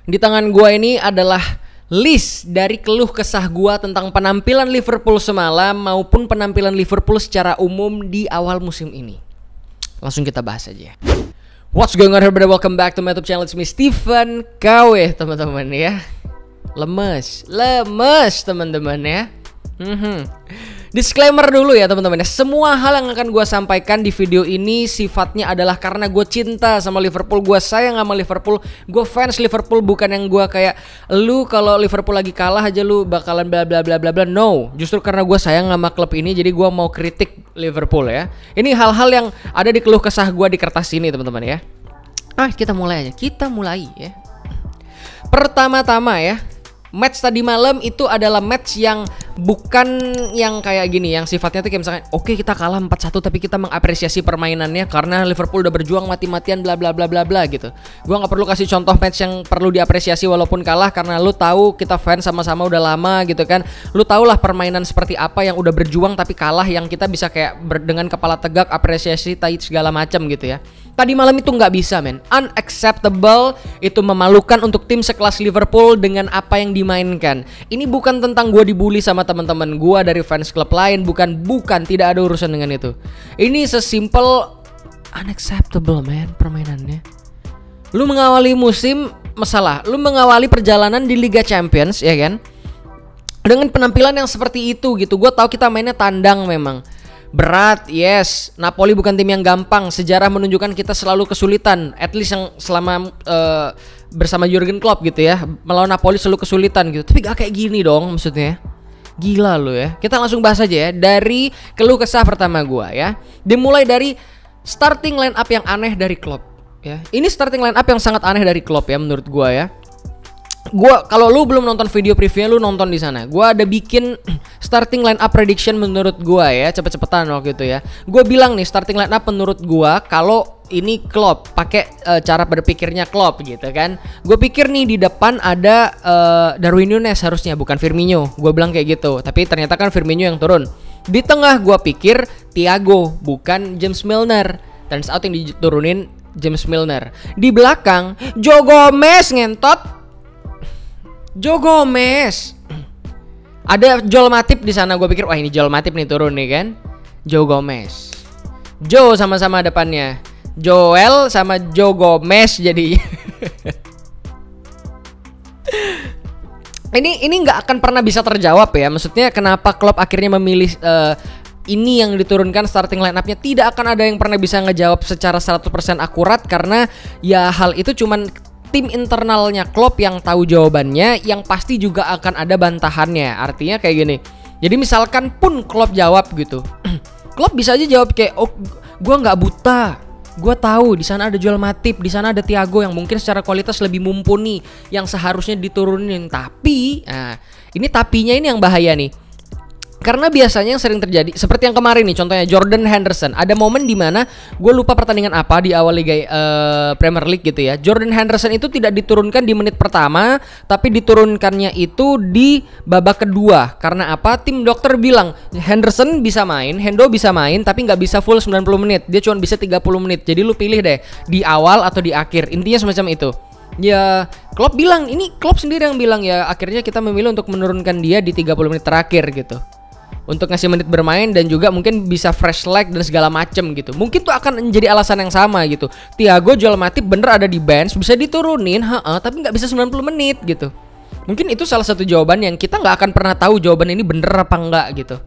Di tangan gua ini adalah list dari keluh kesah gua tentang penampilan Liverpool semalam maupun penampilan Liverpool secara umum di awal musim ini. Langsung kita bahas aja. What's going on everybody? Welcome back to my YouTube channel. It's me Steven KW, teman-teman ya. Lemes teman-teman ya. Disclaimer dulu ya teman-teman ya. Semua hal yang akan gue sampaikan di video ini sifatnya adalah karena gue cinta sama Liverpool, gue sayang sama Liverpool, gue fans Liverpool, bukan yang gue kayak lu kalau Liverpool lagi kalah aja lu bakalan bla bla bla bla bla. No, justru karena gue sayang sama klub ini jadi gue mau kritik Liverpool ya. Ini hal-hal yang ada di keluh kesah gue di kertas ini teman-teman ya. Kita mulai aja. Kita mulai ya. Pertama-tama ya, match tadi malam itu adalah match yang bukan yang kayak gini, yang sifatnya tuh kayak misalkan oke, kita kalah 4-1 tapi kita mengapresiasi permainannya karena Liverpool udah berjuang mati-matian bla bla bla bla bla gitu. Gua nggak perlu kasih contoh match yang perlu diapresiasi walaupun kalah, karena lu tahu kita fans sama-sama udah lama gitu kan. Lu tau lah permainan seperti apa yang udah berjuang tapi kalah, yang kita bisa kayak dengan kepala tegak apresiasi tai segala macam gitu ya. Tadi malam itu nggak bisa, men. Unacceptable. Itu memalukan untuk tim sekelas Liverpool dengan apa yang dimainkan. Ini bukan tentang gue dibully sama teman-teman gue dari fans klub lain. Bukan. Tidak ada urusan dengan itu. Ini sesimpel unacceptable, man, permainannya. Lu mengawali musim, masalah. Lu mengawali perjalanan di Liga Champions, ya kan? Dengan penampilan yang seperti itu gitu. Gue tahu kita mainnya tandang memang. Berat, yes. Napoli bukan tim yang gampang. Sejarah menunjukkan kita selalu kesulitan. At least yang selama bersama Jurgen Klopp gitu ya, melawan Napoli selalu kesulitan gitu. Tapi gak kayak gini dong maksudnya. Gila lu ya. Kita langsung bahas aja ya. Dari keluh kesah pertama gua ya. Dimulai dari starting line up yang aneh dari Klopp ya. Ini starting line up yang sangat aneh dari Klopp ya menurut gua ya. Gua, kalau lu belum nonton video previewnya, lu nonton di sana. Gua ada bikin starting line up prediction menurut gua ya, cepet-cepetan waktu itu ya. Gua bilang nih starting line up menurut gua kalau ini Klopp pakai cara berpikirnya Klopp gitu kan. Gue pikir nih di depan ada Darwin Núñez harusnya, bukan Firmino. Gue bilang kayak gitu, tapi ternyata kan Firmino yang turun. Di tengah gua pikir Thiago, bukan James Milner. Turns out yang diturunin James Milner. Di belakang Joe Gomez, ngentot. Joe Gomez. Ada Joel Matip di sana. Gue pikir wah ini Joel Matip nih turun nih kan. Joe Gomez. Joe sama-sama depannya. Joel sama Joe Gomez jadi. Ini nggak akan pernah bisa terjawab ya. Maksudnya kenapa Klopp akhirnya memilih ini yang diturunkan starting line up-nya. Tidak akan ada yang pernah bisa ngejawab secara 100% akurat, karena ya hal itu cuman tim internalnya Klopp yang tahu jawabannya, yang pasti juga akan ada bantahannya. Artinya kayak gini. Jadi misalkan pun Klopp jawab gitu, Klopp bisa aja jawab kayak, oh, gue nggak buta, gue tahu di sana ada Joel Matip, di sana ada Thiago yang mungkin secara kualitas lebih mumpuni, yang seharusnya diturunin. Tapi, nah, ini tapinya ini yang bahaya nih. Karena biasanya yang sering terjadi seperti yang kemarin nih, contohnya Jordan Henderson. Ada momen di mana gue lupa pertandingan apa di awal Liga Premier League gitu ya. Jordan Henderson itu tidak diturunkan di menit pertama, tapi diturunkannya itu di babak kedua. Karena apa? Tim dokter bilang Henderson bisa main, Hendo bisa main, tapi nggak bisa full 90 menit. Dia cuma bisa 30 menit. Jadi lu pilih deh di awal atau di akhir. Intinya semacam itu. Ya Klopp bilang, ini Klopp sendiri yang bilang ya, akhirnya kita memilih untuk menurunkan dia di 30 menit terakhir gitu, untuk ngasih menit bermain dan juga mungkin bisa fresh leg dan segala macem gitu. Mungkin tuh akan menjadi alasan yang sama gitu. Thiago, Joel Matip bener ada di bench, bisa diturunin, tapi nggak bisa 90 menit gitu. Mungkin itu salah satu jawaban yang kita nggak akan pernah tahu jawaban ini bener apa enggak gitu.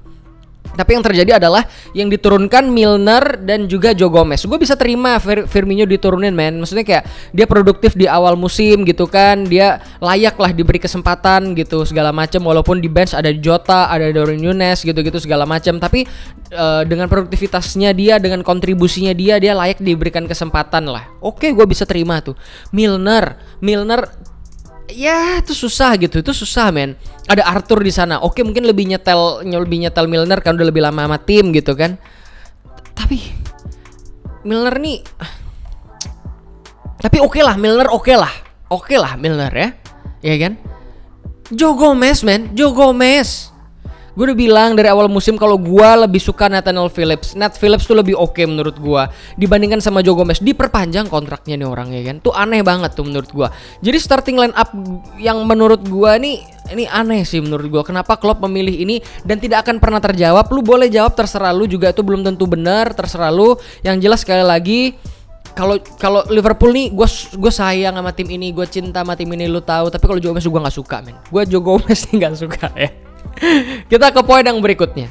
Tapi yang terjadi adalah yang diturunkan Milner dan juga Joe Gomez. Gue bisa terima Firmino diturunin, man. Maksudnya kayak dia produktif di awal musim gitu kan. Dia layak lah diberi kesempatan gitu segala macam. Walaupun di bench ada Jota, ada Darwin Núñez gitu-gitu segala macam. Tapi dengan produktivitasnya dia, dengan kontribusinya dia layak diberikan kesempatan lah. Oke, gue bisa terima tuh. Milner ya itu susah gitu, itu susah, men. Ada Arthur di sana. Oke, mungkin lebih nyetel Milner kan udah lebih lama sama tim gitu kan. Tapi Milner nih, tapi oke lah Milner ya kan. Joe Gomez, men, Joe Gomez Gue udah bilang dari awal musim kalau gue lebih suka Nathaniel Phillips. Nat Phillips tuh lebih oke menurut gue dibandingkan sama Joe Gomez. Diperpanjang kontraknya nih orang ya kan. Tuh aneh banget tuh menurut gue. Jadi starting line up yang menurut gue nih ini aneh sih menurut gue. Kenapa Klopp memilih ini dan tidak akan pernah terjawab. Lu boleh jawab terserah lu, juga itu belum tentu benar, terserah lu. Yang jelas sekali lagi kalau Liverpool nih gue sayang sama tim ini, gue cinta sama tim ini, lu tahu. Tapi kalau Joe Gomez gue nggak suka men. Gue Joe Gomez nih nggak suka ya. Kita ke poin yang berikutnya.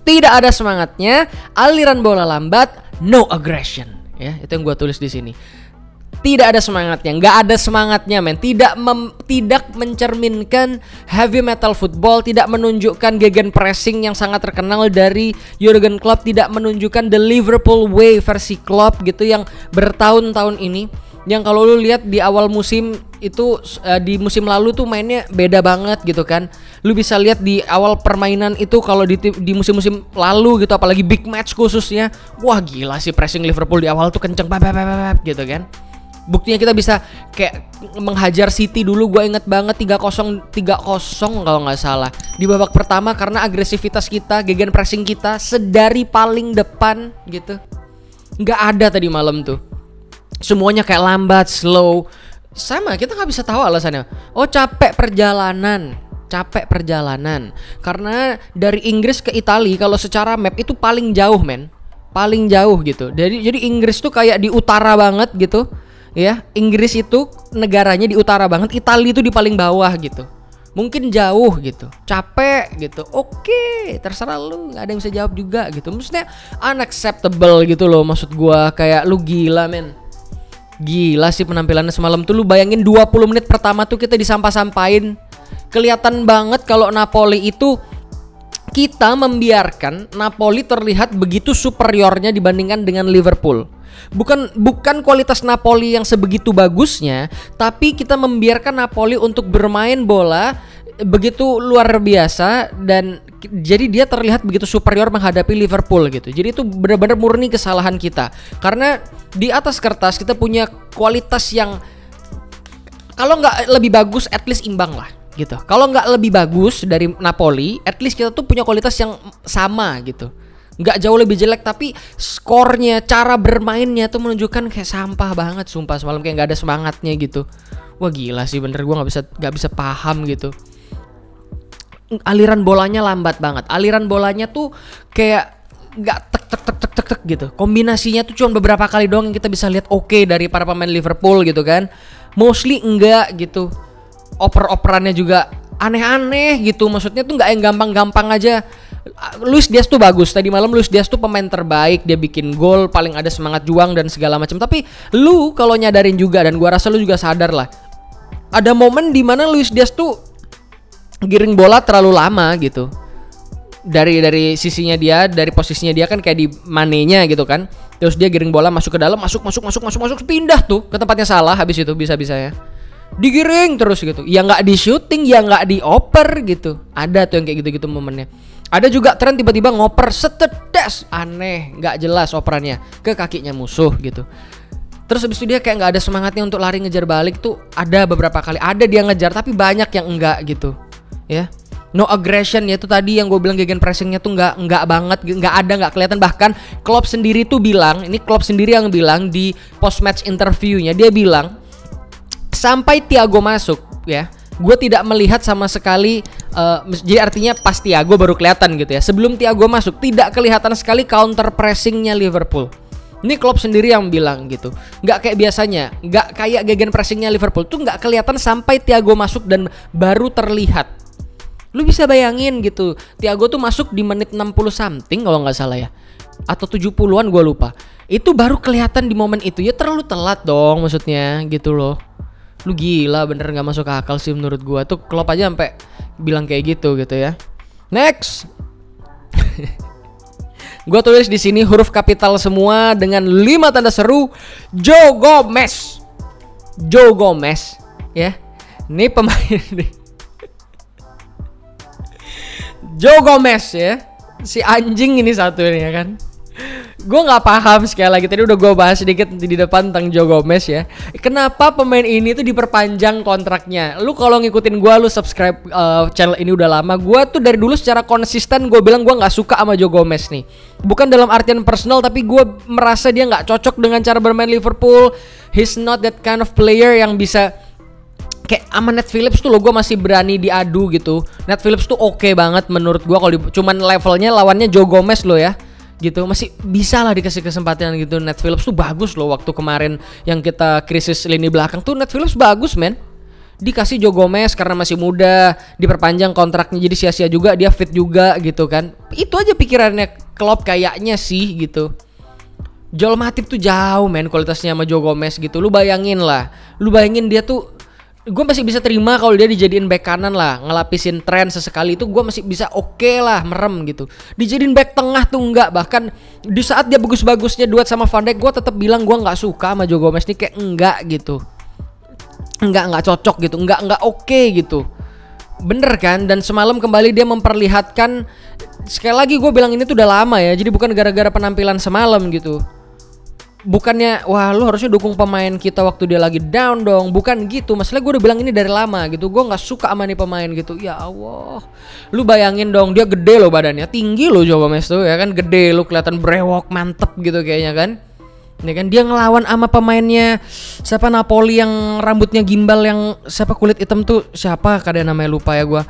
Tidak ada semangatnya, aliran bola lambat, no aggression. Ya, itu yang gue tulis di sini. Tidak ada semangatnya, nggak ada semangatnya men. Tidak mencerminkan heavy metal football, tidak menunjukkan gegen pressing yang sangat terkenal dari Jurgen Klopp, tidak menunjukkan the Liverpool way versi Klopp gitu yang bertahun-tahun ini. Yang kalau lu lihat di awal musim itu di musim lalu tuh mainnya beda banget gitu kan. Lu bisa lihat di awal permainan itu kalau di musim-musim lalu gitu, apalagi big match khususnya, wah gila sih pressing Liverpool di awal tuh kenceng gitu kan. Buktinya kita bisa kayak menghajar City dulu, gue inget banget 3-0 kalau nggak salah di babak pertama karena agresivitas kita, gegen pressing kita sedari paling depan gitu. Nggak ada tadi malam tuh. Semuanya kayak lambat, slow. Sama, kita nggak bisa tahu alasannya. Oh capek perjalanan. Karena dari Inggris ke Italia kalau secara map itu paling jauh men. Paling jauh gitu. Jadi Inggris tuh kayak di utara banget gitu. Ya, Inggris itu negaranya di utara banget, Italia itu di paling bawah gitu. Mungkin jauh gitu, capek gitu. Oke, terserah lu, nggak ada yang bisa jawab juga gitu. Maksudnya unacceptable gitu loh, maksud gua kayak lu gila men. Gila sih penampilannya semalam tuh, lu bayangin 20 menit pertama tuh kita disampah-sampain. Kelihatan banget kalau Napoli itu kita membiarkan Napoli terlihat begitu superiornya dibandingkan dengan Liverpool. Bukan kualitas Napoli yang sebegitu bagusnya, tapi kita membiarkan Napoli untuk bermain bola begitu luar biasa dan jadi dia terlihat begitu superior menghadapi Liverpool gitu. Jadi itu benar-benar murni kesalahan kita. Karena di atas kertas kita punya kualitas yang kalau nggak lebih bagus, at least imbang lah gitu. Kalau nggak lebih bagus dari Napoli, at least kita tuh punya kualitas yang sama gitu. Nggak jauh lebih jelek, tapi skornya, cara bermainnya tuh menunjukkan kayak sampah banget. Sumpah semalam kayak nggak ada semangatnya gitu. Wah gila sih bener, gue nggak bisa paham gitu. Aliran bolanya lambat banget. Aliran bolanya tuh kayak nggak tek gitu. Kombinasinya tuh cuma beberapa kali doang yang kita bisa lihat oke dari para pemain Liverpool gitu kan. Mostly enggak gitu. Oper-operannya juga aneh-aneh gitu. Maksudnya tuh nggak yang gampang-gampang aja. Luis Diaz tuh bagus. Tadi malam Luis Diaz tuh pemain terbaik. Dia bikin gol, paling ada semangat juang dan segala macam. Tapi lu kalau nyadarin juga, dan gua rasa lu juga sadar lah, ada momen di mana Luis Diaz tuh giring bola terlalu lama gitu. Dari sisinya dia, dari posisinya dia kan kayak di Mane-nya gitu kan. Terus dia giring bola masuk ke dalam, masuk pindah tuh ke tempatnya salah. Habis itu bisa-bisa ya digiring terus gitu. Ya nggak di shooting, ya nggak dioper gitu. Ada tuh yang kayak gitu-gitu momennya. Ada juga tren tiba-tiba ngoper setetes, aneh, nggak jelas operannya ke kakinya musuh gitu. Terus habis itu dia kayak nggak ada semangatnya untuk lari ngejar balik tuh. Ada beberapa kali, ada dia ngejar tapi banyak yang enggak gitu. Ya, no aggression ya, itu tadi yang gue bilang gegen pressingnya tuh nggak banget, nggak kelihatan. Bahkan Klopp sendiri tuh bilang, ini Klopp sendiri yang bilang di post match interviewnya, dia bilang sampai Thiago masuk ya, gue tidak melihat sama sekali. Jadi artinya pas Thiago baru kelihatan gitu ya. Sebelum Thiago masuk tidak kelihatan sekali counter pressingnya Liverpool. Ini Klopp sendiri yang bilang gitu. Nggak kayak biasanya, nggak kayak gegen pressingnya Liverpool tuh nggak kelihatan sampai Thiago masuk dan baru terlihat. Lu bisa bayangin gitu, Thiago tuh masuk di menit 60 something kalau nggak salah ya, atau 70-an gue lupa. Itu baru kelihatan di momen itu. Ya terlalu telat dong maksudnya gitu loh. Lu gila, bener nggak masuk akal sih menurut gue. Tuh Klopp aja sampai bilang kayak gitu ya. Next. Gue tulis di sini huruf kapital semua dengan 5 tanda seru. Joe Gomez ya. Ini pemain nih. Joe Gomez ya, si anjing ini satu ini ya kan. Gue nggak paham sekali lagi. Tadi udah gue bahas sedikit di depan tentang Joe Gomez ya. Kenapa pemain ini tuh diperpanjang kontraknya? Lu kalau ngikutin gue, lu subscribe channel ini udah lama. Gue tuh dari dulu secara konsisten gue bilang gue nggak suka sama Joe Gomez nih. Bukan dalam artian personal, tapi gue merasa dia nggak cocok dengan cara bermain Liverpool. He's not that kind of player yang bisa kayak sama Nat Phillips tuh lo gue masih berani diadu gitu. Nat Phillips tuh oke banget menurut gue kalau cuman levelnya lawannya Joe Gomez lo ya. Gitu masih bisa lah dikasih kesempatan gitu. Nat Phillips tuh bagus loh waktu kemarin yang kita krisis lini belakang tuh Nat Phillips bagus men. Dikasih Joe Gomez karena masih muda, diperpanjang kontraknya jadi sia-sia juga, dia fit juga gitu kan. Itu aja pikirannya Klopp kayaknya sih gitu. Joel Matip tuh jauh men kualitasnya sama Joe Gomez gitu. Lu bayangin dia tuh, gue masih bisa terima kalau dia dijadiin back kanan lah, ngelapisin Trent sesekali itu gue masih bisa oke lah, merem gitu. Dijadiin back tengah tuh enggak. Bahkan di saat dia bagus-bagusnya duet sama Van Dijk, gue tetap bilang gue nggak suka sama Joe Gomez nih, kayak enggak gitu, enggak cocok gitu, enggak oke gitu. Bener kan? Dan semalam kembali dia memperlihatkan, sekali lagi gue bilang ini tuh udah lama ya, jadi bukan gara-gara penampilan semalam gitu. Bukannya wah lu harusnya dukung pemain kita waktu dia lagi down dong, bukan gitu. Masalah gue udah bilang ini dari lama gitu, gue nggak suka sama nih pemain gitu. Ya Allah, lu bayangin dong, dia gede loh badannya, tinggi loh Joe Gomez tuh ya kan, gede, lu kelihatan brewok mantep gitu kayaknya kan. Ini kan dia ngelawan sama pemainnya siapa, Napoli yang rambutnya gimbal, yang siapa kulit hitam tuh, siapa kadang namanya lupa ya gue.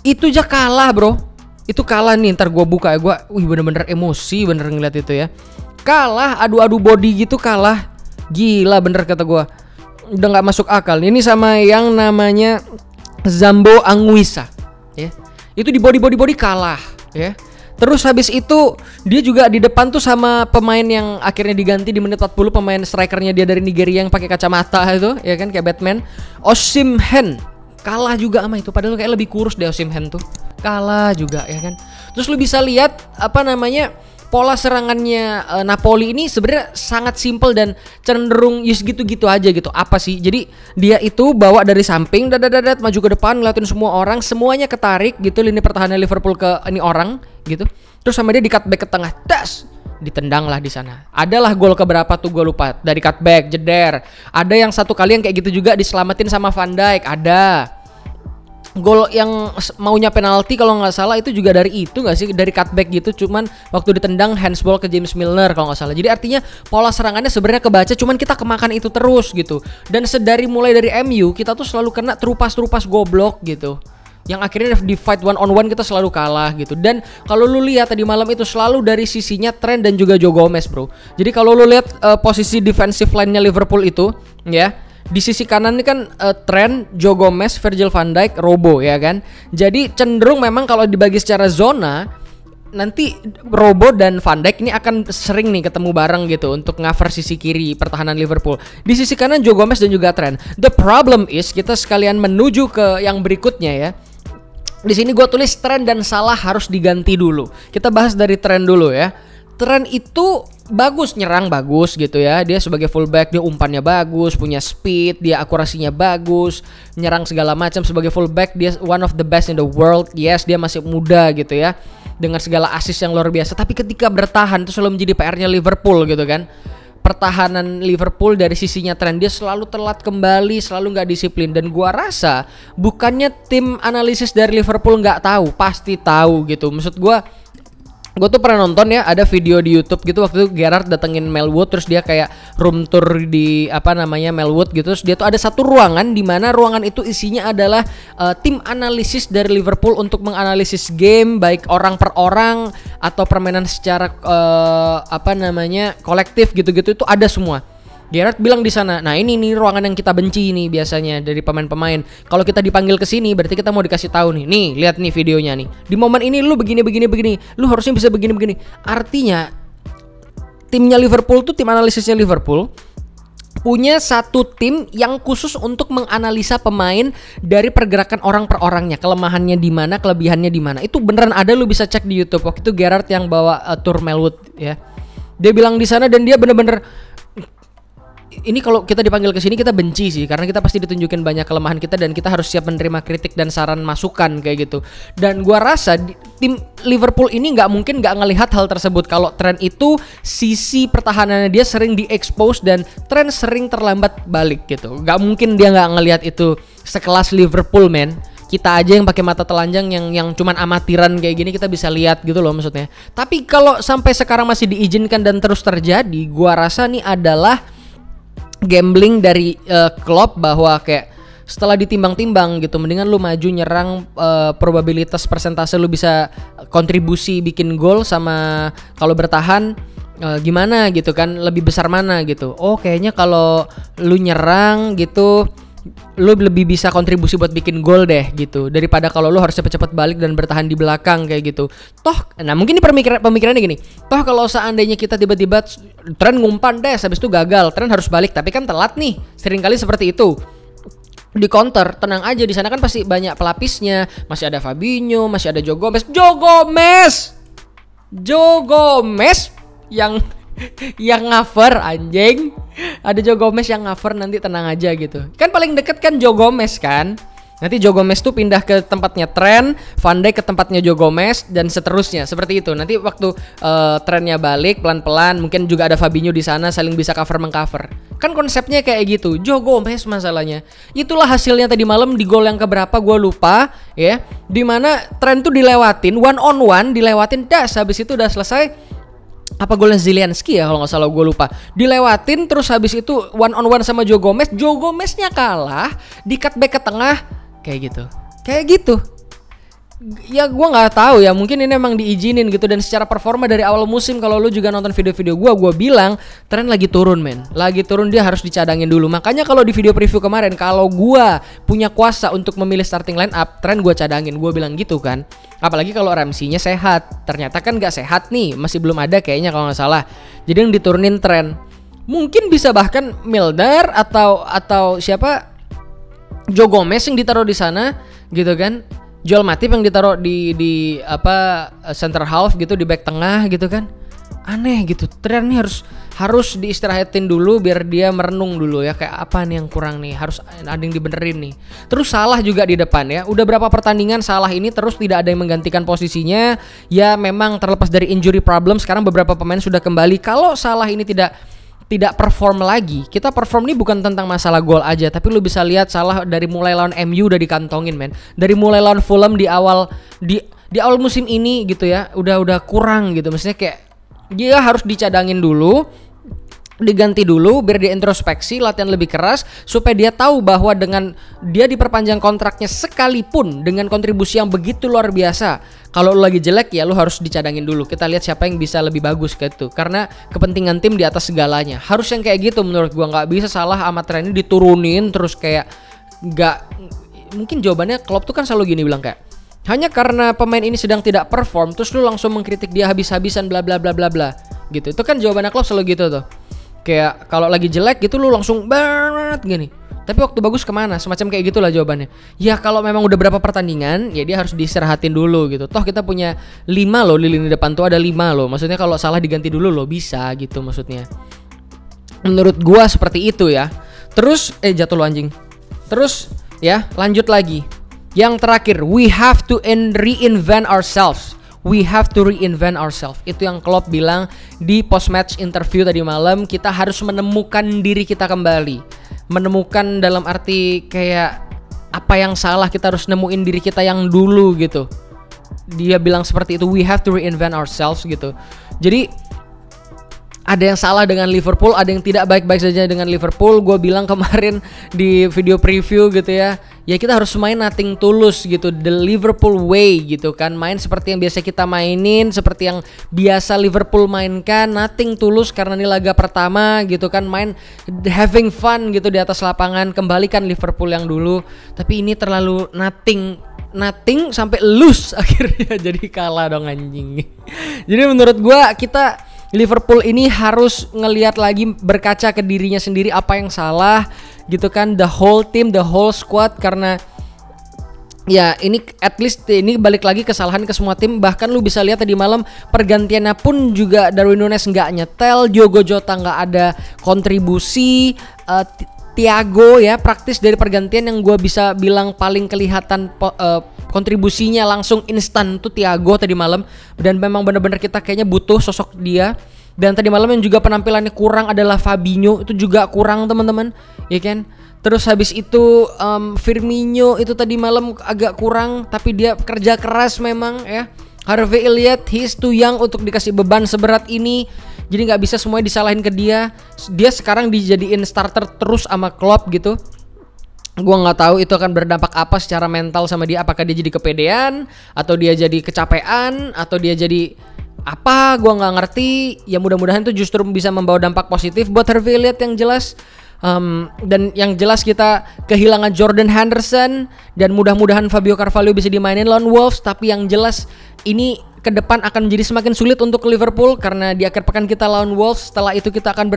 Itu aja kalah bro, itu kalah nih. Ntar gue buka ya, gue bener-bener emosi bener ngeliat itu ya. Kalah, adu-adu body gitu, kalah. Gila bener kata gue, udah gak masuk akal. Ini sama yang namanya Zambo Anguissa ya. Itu di body kalah ya. Terus habis itu dia juga di depan tuh sama pemain yang akhirnya diganti di menit 40, pemain strikernya dia dari Nigeria yang pakai kacamata itu ya kan, kayak Batman, Osimhen. Kalah juga sama itu, padahal kayak lebih kurus deh Osimhen tuh. Kalah juga ya kan. Terus lu bisa lihat apa namanya, pola serangannya Napoli ini sebenarnya sangat simpel dan cenderung gitu-gitu aja gitu. Apa sih? Jadi dia itu bawa dari samping, dadat maju ke depan, ngeliatin semua orang, semuanya ketarik gitu lini pertahanan Liverpool ke ini orang gitu. Terus sama dia di cutback ke tengah, das, ditendang lah di sana. Adalah gol keberapa tuh gue lupa, dari cutback jeder. Ada yang satu kali yang kayak gitu juga diselamatin sama Van Dijk, ada. Gol yang maunya penalti kalau nggak salah itu juga dari itu nggak sih, dari cutback gitu, cuman waktu ditendang handsball ke James Milner kalau nggak salah. Jadi artinya pola serangannya sebenarnya kebaca, cuman kita kemakan itu terus gitu. Dan mulai dari MU kita tuh selalu kena terupas goblok gitu, yang akhirnya di fight one on one kita selalu kalah gitu. Dan kalau lu lihat tadi malam itu selalu dari sisinya Trent dan juga Joe Gomez bro. Jadi kalau lu lihat posisi defensive line-nya Liverpool itu ya, di sisi kanan ini kan Trent, Joe Gomez, Virgil van Dijk, Robo ya kan. Jadi cenderung memang kalau dibagi secara zona, nanti Robo dan Van Dijk ini akan sering nih ketemu bareng gitu untuk cover sisi kiri pertahanan Liverpool. Di sisi kanan Joe Gomez dan juga Trent. The problem is kita sekalian menuju ke yang berikutnya ya. Di sini gue tulis Trent dan Salah harus diganti dulu. Kita bahas dari Trent dulu ya. Trent itu bagus, nyerang bagus gitu ya. Dia sebagai fullback dia umpannya bagus, punya speed, dia akurasinya bagus, nyerang segala macam. Sebagai fullback dia one of the best in the world. Yes, dia masih muda gitu ya, dengan segala assist yang luar biasa. Tapi ketika bertahan itu selalu menjadi PR-nya Liverpool gitu kan. Pertahanan Liverpool dari sisinya Trent, dia selalu telat kembali, selalu nggak disiplin. Dan gua rasa bukannya tim analisis dari Liverpool nggak tahu, pasti tahu gitu. Maksud gue tuh pernah nonton ya, ada video di YouTube gitu waktu itu Gerrard datengin Melwood, terus dia kayak room tour di apa namanya Melwood gitu. Terus dia tuh ada satu ruangan di mana ruangan itu isinya adalah tim analisis dari Liverpool untuk menganalisis game baik orang per orang atau permainan secara apa namanya kolektif gitu-gitu, itu ada semua. Gerrard bilang di sana, nah ini nih ruangan yang kita benci nih biasanya dari pemain-pemain. Kalau kita dipanggil ke sini berarti kita mau dikasih tahu nih. Nih, lihat nih videonya nih. Di momen ini lu begini. Lu harusnya bisa begini. Artinya timnya Liverpool tuh, tim analisisnya Liverpool punya satu tim yang khusus untuk menganalisa pemain dari pergerakan orang per orangnya, kelemahannya di mana, kelebihannya di mana. Itu beneran ada, lu bisa cek di YouTube. Waktu itu Gerrard yang bawa tour Melwood ya. Dia bilang di sana dan dia bener-bener ini kalau kita dipanggil ke sini kita benci sih, karena kita pasti ditunjukin banyak kelemahan kita dan kita harus siap menerima kritik dan saran masukan kayak gitu. Dan gua rasa tim Liverpool ini nggak mungkin nggak ngelihat hal tersebut, kalau Trent itu sisi pertahanannya dia sering di-expose dan Trent sering terlambat balik gitu. Nggak mungkin dia nggak ngelihat itu. Sekelas Liverpool, men. Kita aja yang pakai mata telanjang yang cuman amatiran kayak gini kita bisa lihat gitu loh maksudnya. Tapi kalau sampai sekarang masih diizinkan dan terus terjadi, gua rasa nih adalah gambling dari Klopp bahwa kayak setelah ditimbang-timbang gitu, mendingan lu maju nyerang, probabilitas persentase lu bisa kontribusi bikin gol sama kalau bertahan gimana gitu kan, lebih besar mana gitu. Oh kayaknya kalau lu nyerang gitu lu lebih bisa kontribusi buat bikin gol deh gitu, daripada kalau lu harus cepet-cepet balik dan bertahan di belakang kayak gitu. Toh, nah mungkin ini pemikirannya gini. Toh kalau seandainya kita tiba-tiba Trent ngumpan deh, habis itu gagal, Trent harus balik, tapi kan telat nih. Seringkali seperti itu. Di counter, tenang aja, di sana kan pasti banyak pelapisnya. Masih ada Fabinho, masih ada Joe Gomez yang cover anjing. Ada Joe Gomez yang cover, nanti tenang aja gitu. Kan paling deket kan Joe Gomez kan. Nanti Joe Gomez tuh pindah ke tempatnya Trent, Van Dijk ke tempatnya Joe Gomez, dan seterusnya seperti itu. Nanti waktu Trentnya balik pelan-pelan, mungkin juga ada Fabinho di sana saling bisa cover-mengcover. Kan konsepnya kayak gitu. Joe Gomez masalahnya. Itulah hasilnya tadi malam di gol yang keberapa gue lupa ya. Dimana Trent tuh dilewatin one on one, dilewatin das, habis itu udah selesai. Apa golnya Zielinski ya kalau nggak salah, gue lupa. Dilewatin terus habis itu one on one sama Joe Gomeznya kalah, di cutback ke tengah kayak gitu. Ya gue nggak tahu ya, mungkin ini emang diizinin gitu. Dan secara performa dari awal musim, kalau lu juga nonton video-video gue bilang Trent lagi turun, men. Lagi turun, dia harus dicadangin dulu. Makanya kalau di video preview kemarin, kalau gue punya kuasa untuk memilih starting line up, Trent gue cadangin, gue bilang gitu kan. Apalagi kalau Ramsey-nya sehat. Ternyata kan gak sehat nih, masih belum ada kayaknya kalau gak salah. Jadi yang diturunin Trent. Mungkin bisa bahkan Milner atau siapa, Joe Gomez yang ditaruh di sana gitu kan. Joel Matip yang ditaruh di center half gitu, di back tengah gitu kan. Aneh gitu. Trent nih harus diistirahatin dulu biar dia merenung dulu ya, kayak apa nih yang kurang nih, harus ada yang dibenerin nih. Terus Salah juga di depan ya. Udah berapa pertandingan Salah ini terus tidak ada yang menggantikan posisinya. Ya memang terlepas dari injury problem, sekarang beberapa pemain sudah kembali. Kalau Salah ini tidak perform lagi. Kita perform nih bukan tentang masalah gol aja, tapi lu bisa lihat Salah dari mulai lawan MU udah dikantongin, men. Dari mulai lawan Fulham di awal musim ini gitu ya, udah kurang gitu. Maksudnya kayak dia harus dicadangin dulu, diganti dulu biar dia introspeksi, latihan lebih keras supaya dia tahu bahwa dengan dia diperpanjang kontraknya sekalipun dengan kontribusi yang begitu luar biasa, kalau lu lagi jelek ya lu harus dicadangin dulu. Kita lihat siapa yang bisa lebih bagus gitu, karena kepentingan tim di atas segalanya. Harus yang kayak gitu menurut gua. Nggak bisa Salah sama Trent ini diturunin terus kayak nggak. Mungkin jawabannya Klopp tuh kan selalu gini bilang kayak, hanya karena pemain ini sedang tidak perform terus lu langsung mengkritik dia habis-habisan bla bla bla bla bla gitu. Itu kan jawabannya Klopp selalu gitu tuh. Kayak kalau lagi jelek gitu lu langsung banget gini, tapi waktu bagus kemana, semacam kayak gitulah jawabannya. Ya kalau memang udah berapa pertandingan ya dia harus diistirahatin dulu gitu. Toh kita punya 5 loh, di lini depan tuh ada 5 loh. Maksudnya kalau Salah diganti dulu loh bisa gitu maksudnya. Menurut gua seperti itu ya. Terus jatuh lo anjing. Terus ya lanjut lagi. Yang terakhir, we have to reinvent ourselves. We have to reinvent ourselves. Itu yang Klopp bilang di post match interview tadi malam. Kita harus menemukan diri kita kembali. Menemukan dalam arti kayak apa yang salah, kita harus nemuin diri kita yang dulu gitu. Dia bilang seperti itu, we have to reinvent ourselves gitu. Jadi ada yang salah dengan Liverpool, ada yang tidak baik-baik saja dengan Liverpool. Gue bilang kemarin di video preview gitu ya, ya kita harus main nothing tulus gitu, the Liverpool way gitu kan. Main seperti yang biasa kita mainin, seperti yang biasa Liverpool mainkan, nothing tulus karena ini laga pertama gitu kan. Main having fun gitu di atas lapangan, kembalikan Liverpool yang dulu. Tapi ini terlalu nothing sampai lose akhirnya, jadi kalah dong anjing. Jadi menurut gue kita Liverpool ini harus ngelihat lagi, berkaca ke dirinya sendiri apa yang salah gitu kan, the whole team, the whole squad, karena ya ini at least ini balik lagi kesalahan ke semua tim. Bahkan lu bisa lihat tadi malam pergantiannya pun juga Darwin Núñez nggak nyetel, Diogo Jota nggak ada kontribusi, Thiago ya praktis dari pergantian yang gue bisa bilang paling kelihatan kontribusinya langsung instan tuh Thiago tadi malam, dan memang benar-benar kita kayaknya butuh sosok dia. Dan tadi malam yang juga penampilannya kurang adalah Fabinho, itu juga kurang teman-teman, ya kan? Terus habis itu Firmino itu tadi malam agak kurang, tapi dia kerja keras memang ya. Harvey Elliott, he's too young untuk dikasih beban seberat ini, jadi nggak bisa semuanya disalahin ke dia. Dia sekarang dijadiin starter terus sama Klopp gitu. Gua nggak tahu itu akan berdampak apa secara mental sama dia. Apakah dia jadi kepedean, atau dia jadi kecapean, atau dia jadi apa, gua nggak ngerti. Ya mudah-mudahan itu justru bisa membawa dampak positif buat Harvey Elliott yang jelas. Dan yang jelas kita kehilangan Jordan Henderson, dan mudah-mudahan Fabio Carvalho bisa dimainin lawan Wolves. Tapi yang jelas ini ke depan akan menjadi semakin sulit untuk Liverpool, karena di akhir pekan kita lawan Wolves. Setelah itu kita akan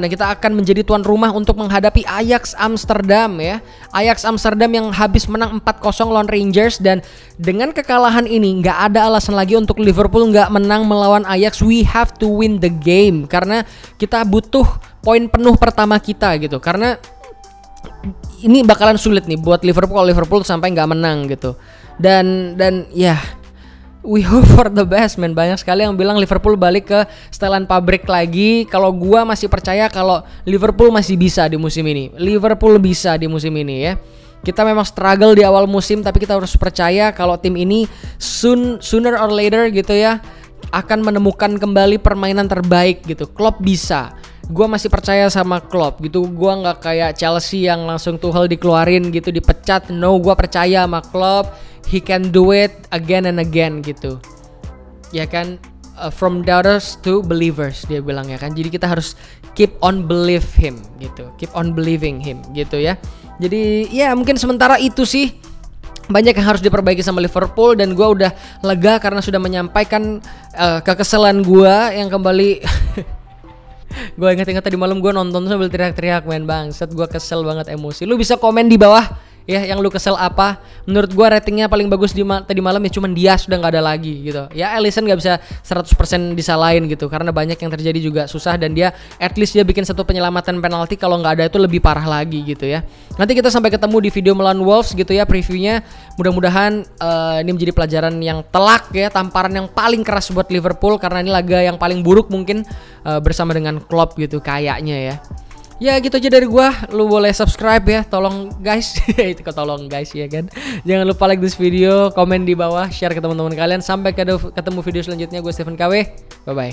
kita akan menjadi tuan rumah untuk menghadapi Ajax Amsterdam ya. Ajax Amsterdam yang habis menang 4-0 lawan Rangers, dan dengan kekalahan ini nggak ada alasan lagi untuk Liverpool nggak menang melawan Ajax. We have to win the game, karena kita butuh poin penuh pertama kita gitu. Karena ini bakalan sulit nih buat Liverpool sampai nggak menang gitu. Dan ya, we hope for the best, man. Banyak sekali yang bilang Liverpool balik ke setelan pabrik lagi. Kalau gua masih percaya kalau Liverpool masih bisa di musim ini. Liverpool bisa di musim ini ya. Kita memang struggle di awal musim, tapi kita harus percaya kalau tim ini sooner or later gitu ya akan menemukan kembali permainan terbaik gitu. Klopp bisa. Gua masih percaya sama Klopp gitu. Gua nggak kayak Chelsea yang langsung Tuchel dikeluarin gitu, dipecat. No, gua percaya sama Klopp. He can do it again and again gitu. Ya kan, from doubters to believers dia bilang ya kan. Jadi kita harus keep on believe him gitu. Keep on believing him gitu ya. Jadi ya mungkin sementara itu sih. Banyak yang harus diperbaiki sama Liverpool, dan gue udah lega karena sudah menyampaikan kekesalan gue yang kembali. Gue ingat-ingat tadi malam gue nonton sambil teriak-teriak, main bangsat, gue kesel banget, emosi. Lu bisa komen di bawah ya yang lu kesel apa. Menurut gue ratingnya paling bagus tadi malam ya cuman dia, sudah gak ada lagi gitu. Ya Alisson gak bisa 100% disalahin gitu, karena banyak yang terjadi juga susah, dan dia at least dia bikin satu penyelamatan penalti, kalau gak ada itu lebih parah lagi gitu ya. Nanti kita sampai ketemu di video melawan Wolves gitu ya, previewnya. Mudah-mudahan ini menjadi pelajaran yang telak ya, tamparan yang paling keras buat Liverpool, karena ini laga yang paling buruk mungkin bersama dengan Klopp gitu kayaknya ya. Ya gitu aja dari gua. Lu boleh subscribe ya, tolong guys. Itu tolong guys ya kan. Jangan lupa like this video, komen di bawah, share ke teman-teman kalian. Sampai ketemu video selanjutnya. Gue Stephen KW. Bye bye.